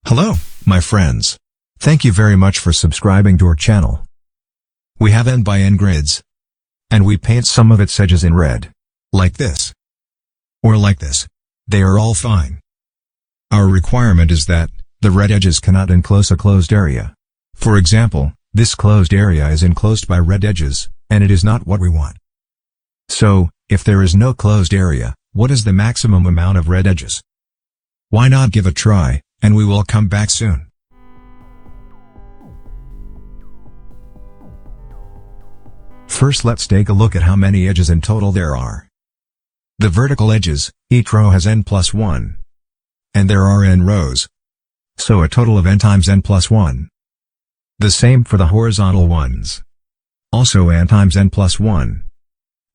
Hello, my friends. Thank you very much for subscribing to our channel. We have n by n grids. And we paint some of its edges in red. Like this. Or like this. They are all fine. Our requirement is that the red edges cannot enclose a closed area. For example, this closed area is enclosed by red edges, and it is not what we want. So, if there is no closed area, what is the maximum amount of red edges? Why not give a try, and we will come back soon. First, let's take a look at how many edges in total there are. The vertical edges, each row has n plus 1. And there are n rows. So a total of n times n plus 1. The same for the horizontal ones. Also n times n plus 1.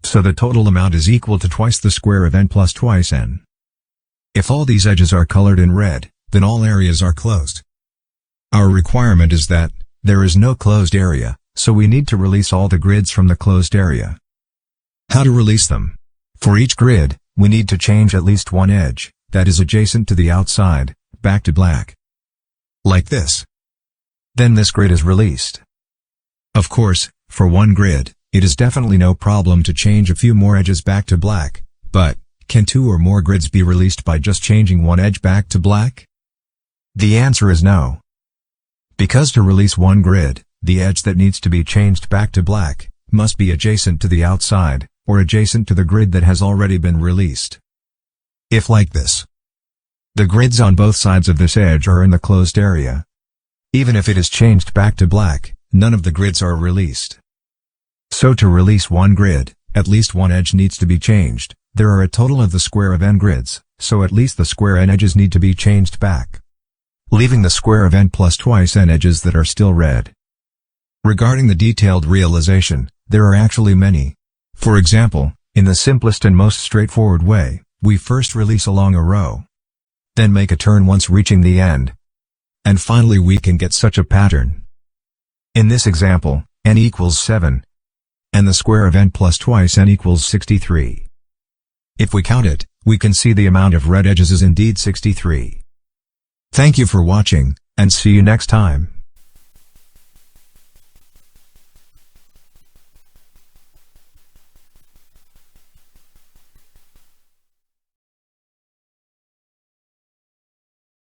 So the total amount is equal to twice the square of n plus twice n. If all these edges are colored in red, then all areas are closed. Our requirement is that there is no closed area, so we need to release all the grids from the closed area. How to release them? For each grid, we need to change at least one edge, that is adjacent to the outside, back to black. Like this. Then this grid is released. Of course, for one grid, it is definitely no problem to change a few more edges back to black, but can two or more grids be released by just changing one edge back to black? The answer is no. Because to release one grid, the edge that needs to be changed back to black must be adjacent to the outside, or adjacent to the grid that has already been released. If like this, the grids on both sides of this edge are in the closed area. Even if it is changed back to black, none of the grids are released. So to release one grid, at least one edge needs to be changed. There are a total of the square of n grids, so at least the square n edges need to be changed back, leaving the square of n plus twice n edges that are still red. Regarding the detailed realization, there are actually many. For example, in the simplest and most straightforward way, we first release along a row. Then make a turn once reaching the end. And finally we can get such a pattern. In this example, n equals 7. And the square of n plus twice n equals 63. If we count it, we can see the amount of red edges is indeed 63. Thank you for watching, and see you next time.